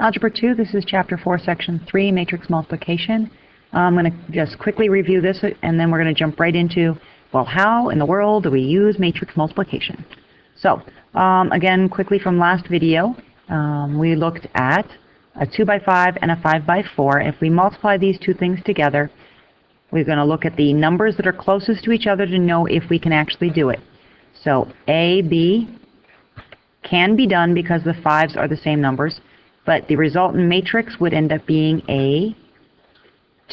Algebra 2, this is Chapter 4, Section 3, Matrix Multiplication. I'm going to just quickly review this, and then we're going to jump right into, well, how in the world do we use matrix multiplication? So, again, quickly from last video, we looked at a 2 by 5 and a 5 by 4. If we multiply these two things together, we're going to look at the numbers that are closest to each other to know if we can actually do it. So, A, B can be done because the 5s are the same numbers, but the resultant matrix would end up being a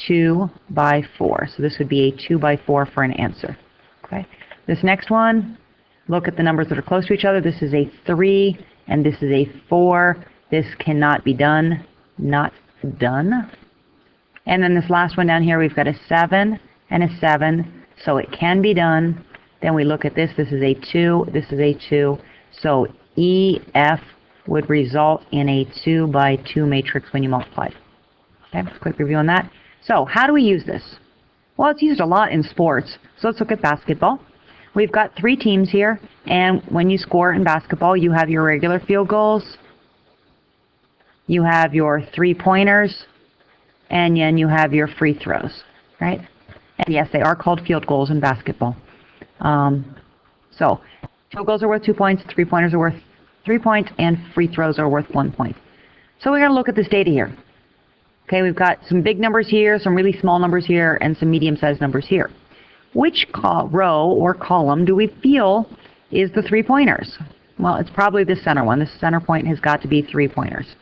2 by 4. So this would be a 2 by 4 for an answer. Okay. This next one, look at the numbers that are close to each other. This is a 3 and this is a 4. This cannot be done. Not done. And then this last one down here, we've got a 7 and a 7. So it can be done. Then we look at this. This is a 2. This is a 2. So EF would result in a 2 by 2 matrix when you multiply. Okay, quick review on that. So how do we use this? Well, it's used a lot in sports. So let's look at basketball. We've got 3 teams here, and when you score in basketball, you have your regular field goals, you have your 3-pointers, and then you have your free throws, right? And yes, they are called field goals in basketball. So field goals are worth 2 points, 3-pointers are worth 3 points, and free throws are worth 1 point. So we're going to look at this data here. Okay, we've got some big numbers here, some really small numbers here, and some medium-sized numbers here. Which row or column do we feel is the 3-pointers? Well, it's probably the center one. The center point has got to be 3-pointers.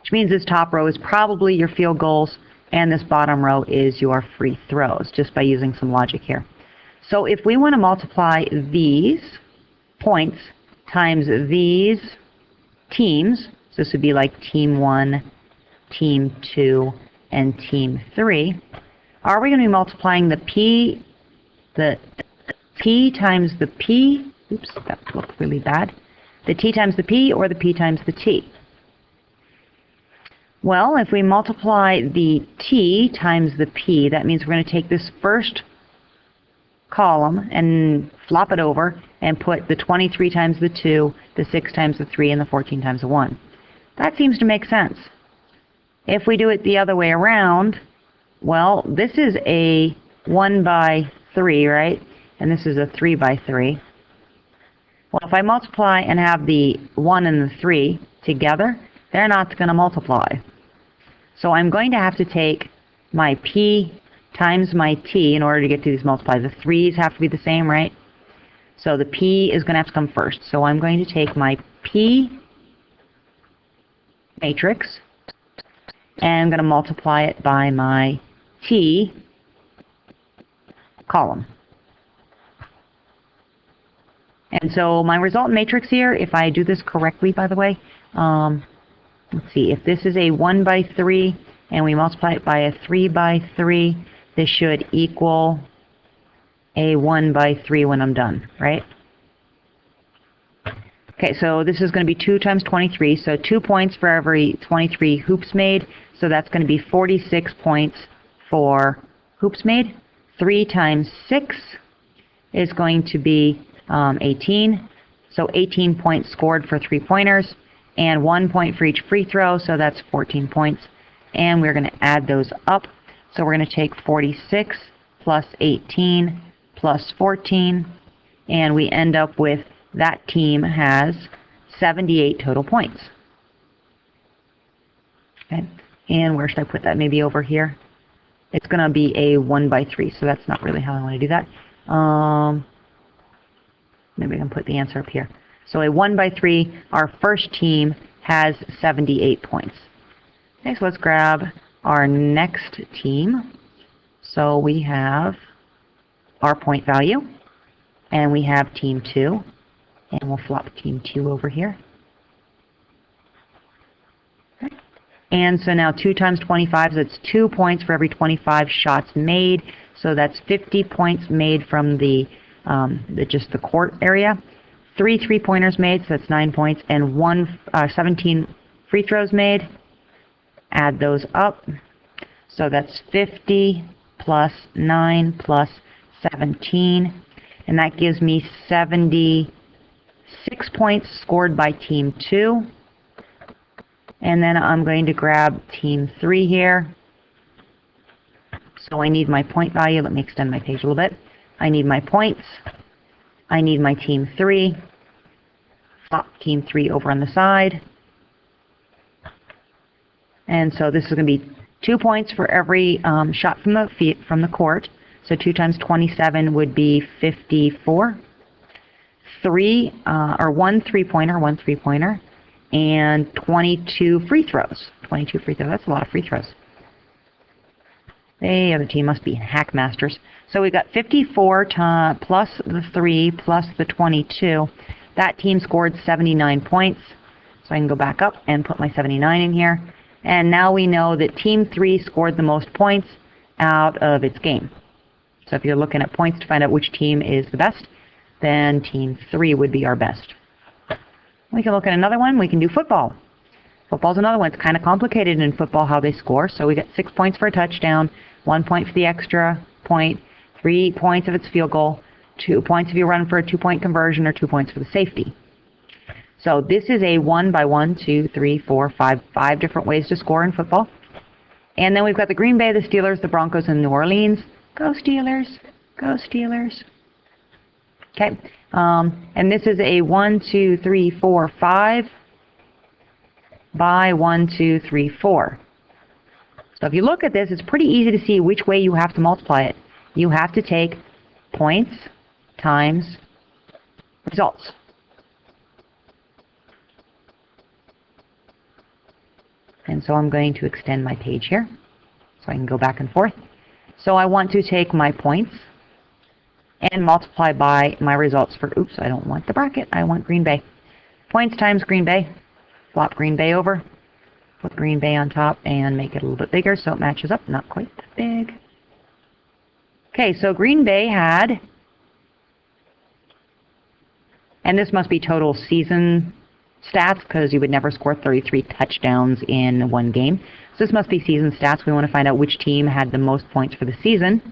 Which means this top row is probably your field goals, and this bottom row is your free throws, just by using some logic here. So if we want to multiply these points times these teams, so this would be like Team 1, Team 2, and Team 3, are we going to be multiplying the P times the P, oops, that looked really bad, the T times the P, or the P times the T? Well, if we multiply the T times the P, that means we're going to take this first column and flop it over and put the 23 times the 2, the 6 times the 3, and the 14 times the 1. That seems to make sense. If we do it the other way around, well, this is a 1 by 3, right? And this is a 3 by 3. Well, if I multiply and have the 1 and the 3 together, they're not going to multiply. So I'm going to have to take my P times my T in order to get to these multiplies. The 3's have to be the same, right? So the P is going to have to come first. So I'm going to take my P matrix, and I'm going to multiply it by my T column. And so my resultant matrix here, if I do this correctly, by the way, let's see, if this is a 1 by 3 and we multiply it by a 3 by 3, this should equal a 1 by 3 when I'm done, right? Okay, so this is going to be 2 times 23, so 2 points for every 23 hoops made, so that's going to be 46 points for hoops made. 3 times 6 is going to be 18, so 18 points scored for 3-pointers, and 1 point for each free throw, so that's 14 points. And we're going to add those up. So we're going to take 46 plus 18 plus 14, and we end up with that team has 78 total points. Okay. And where should I put that? Maybe over here. It's going to be a 1 by 3, so that's not really how I want to do that. Maybe I can put the answer up here. So a 1 by 3, our first team has 78 points. Okay, so let's grab our next team. So we have our point value, and we have Team 2, and we'll flop Team 2 over here. Okay. And so now 2 times 25, so it's 2 points for every 25 shots made. So that's 50 points made from just the court area. 3 3-pointers made, so that's 9 points, and 17 free throws made. Add those up. So that's 50 plus 9 plus 17, and that gives me 76 points scored by Team 2. And then I'm going to grab team 3 here. So I need my point value. Let me extend my page a little bit. I need my points. I need my team 3. Flop team 3 over on the side. And so this is going to be 2 points for every shot from the court. So 2 times 27 would be 54. 1 three-pointer, and 22 free throws. 22 free throws. That's a lot of free throws. The other team must be hackmasters. So we've got 54 plus the 3 plus the 22. That team scored 79 points. So I can go back up and put my 79 in here. And now we know that team 3 scored the most points out of its game. So if you're looking at points to find out which team is the best, then team 3 would be our best. We can look at another one. We can do football. Football's another one. It's kind of complicated in football how they score. So we get 6 points for a touchdown, 1 point for the extra point, 3 points if it's field goal, 2 points if you run for a 2-point conversion, or 2 points for the safety. So this is a 1 by 1, 2, 3, 4, 5 different ways to score in football. And then we've got the Green Bay, the Steelers, the Broncos, and New Orleans. Go Steelers! Go Steelers! Okay, and this is a 1, 2, 3, 4, 5 by 1, 2, 3, 4. So if you look at this, it's pretty easy to see which way you have to multiply it. You have to take points times results. And so I'm going to extend my page here so I can go back and forth. So I want to take my points and multiply by my results for, oops, I don't want the bracket, I want Green Bay. Points times Green Bay. Flop Green Bay over. Put Green Bay on top and make it a little bit bigger so it matches up. Not quite that big. Okay, so Green Bay had, and this must be total season stats because you would never score 33 touchdowns in one game. So this must be season stats. We want to find out which team had the most points for the season.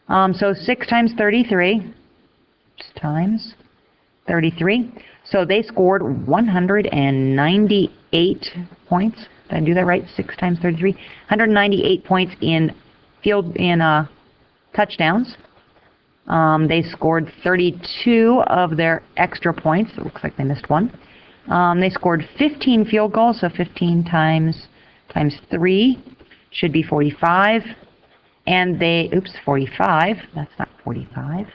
So 6 times 33 times 33. So they scored 198 points. Did I do that right? 6 times 33. 198 points in touchdowns. They scored 32 of their extra points. It looks like they missed one. They scored 15 field goals, so 15 times 3 should be 45. And they, 45. That's not 45.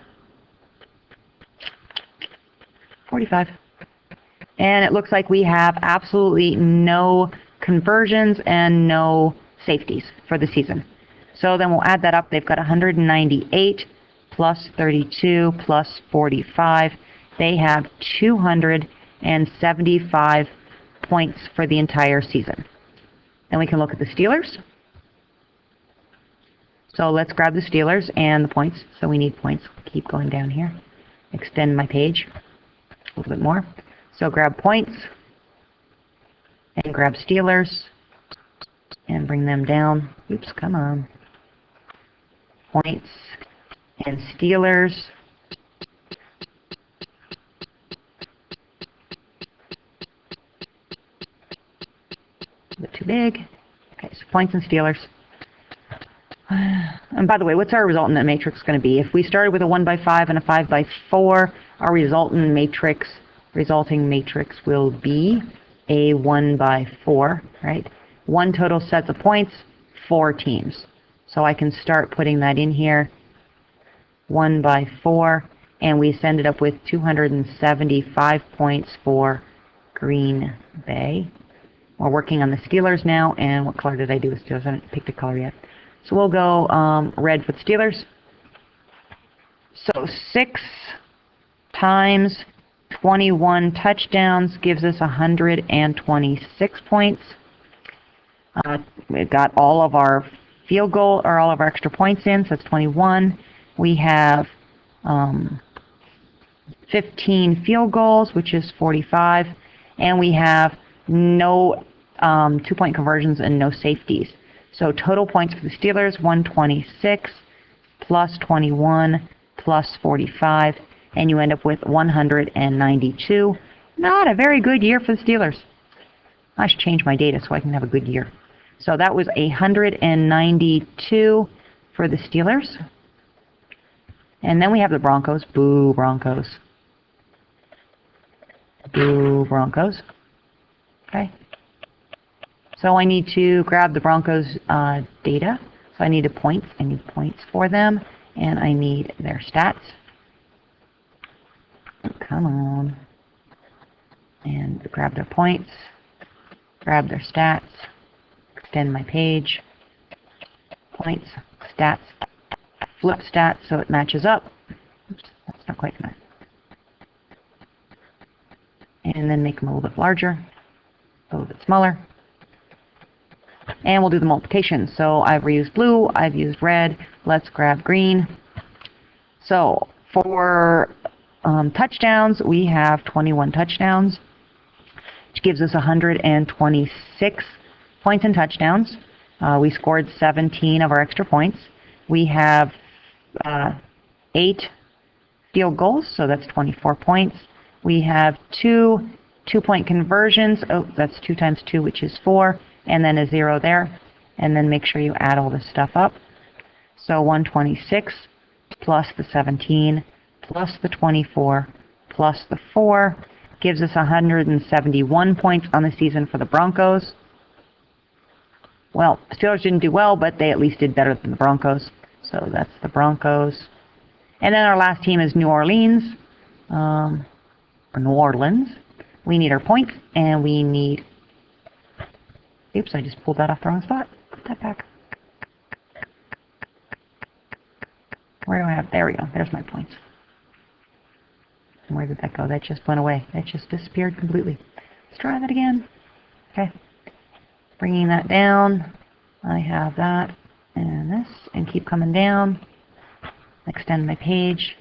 45. And it looks like we have absolutely no conversions and no safeties for the season. So then we'll add that up. They've got 198 plus 32 plus 45. They have 275 points for the entire season. Then we can look at the Steelers. So let's grab the Steelers and the points. So we need points. Keep going down here. Extend my page a little bit more. So grab points and grab Steelers and bring them down. Oops, come on. Points and Steelers. A bit too big. Okay, so points and Steelers. And by the way, what's our resultant matrix going to be? If we started with a 1 by 5 and a 5 by 4, our resulting matrix will be a 1 by 4, right? 1 total sets of points, 4 teams. So I can start putting that in here. 1 by 4, and we ended up with 275 points for Green Bay. We're working on the Steelers now, and what color did I do with Steelers? I haven't picked a color yet. So we'll go red for the Steelers. So 6 times 21 touchdowns gives us 126 points. We've got all of our field goal, or all of our extra points in, so that's 21. We have 15 field goals, which is 45. And we have no 2-point conversions and no safeties. So total points for the Steelers, 126 plus 21 plus 45, and you end up with 192. Not a very good year for the Steelers. I should change my data so I can have a good year. So that was 192 for the Steelers. And then we have the Broncos. Boo, Broncos. Boo, Broncos. Okay. So I need to grab the Broncos data. So I need points. I need points for them. And I need their stats. Come on. And grab their points. Grab their stats. Extend my page. Points, stats, flip stats so it matches up. Oops, that's not quite enough. And then make them a little bit larger, a little bit smaller. And we'll do the multiplication. So I've reused blue, I've used red. Let's grab green. So for touchdowns, we have 21 touchdowns, which gives us 126 points in touchdowns. We scored 17 of our extra points. We have 8 field goals, so that's 24 points. We have 2 two-point conversions. Oh, that's 2 times 2, which is 4, and then a 0 there. And then make sure you add all this stuff up. So 126 plus the 17 plus the 24 plus the 4 gives us 171 points on the season for the Broncos. Well, the Steelers didn't do well, but they at least did better than the Broncos. So that's the Broncos. And then our last team is New Orleans. Or New Orleans. We need our points, and we need... Oops, I just pulled that off the wrong spot. Put that back. Where do I have... There we go. There's my points. And where did that go? That just went away. That just disappeared completely. Let's try that again. Okay. Bringing that down, I have that and this, and keep coming down. Extend my page.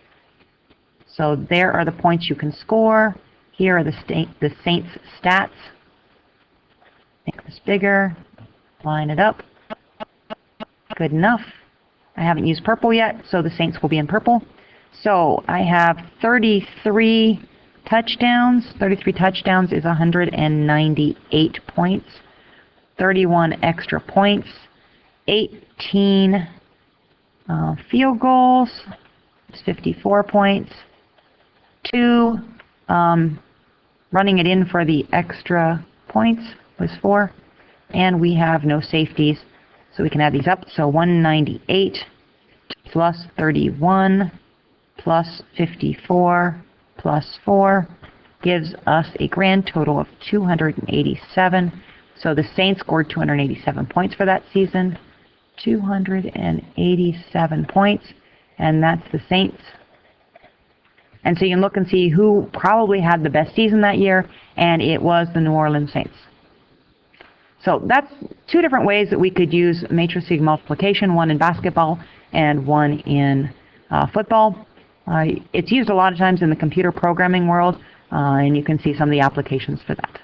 So there are the points you can score. Here are the Saints stats. Make this bigger. Line it up. Good enough. I haven't used purple yet, so the Saints will be in purple. So I have 33 touchdowns. 33 touchdowns is 198 points. 31 extra points, 18 field goals, it's 54 points, 2 running it in for the extra points was 4, and we have no safeties, so we can add these up. So 198 plus 31 plus 54 plus 4 gives us a grand total of 287. So the Saints scored 287 points for that season. 287 points. And that's the Saints. And so you can look and see who probably had the best season that year. And it was the New Orleans Saints. So that's 2 different ways that we could use matrixing multiplication. One in basketball and one in football. It's used a lot of times in the computer programming world. And you can see some of the applications for that.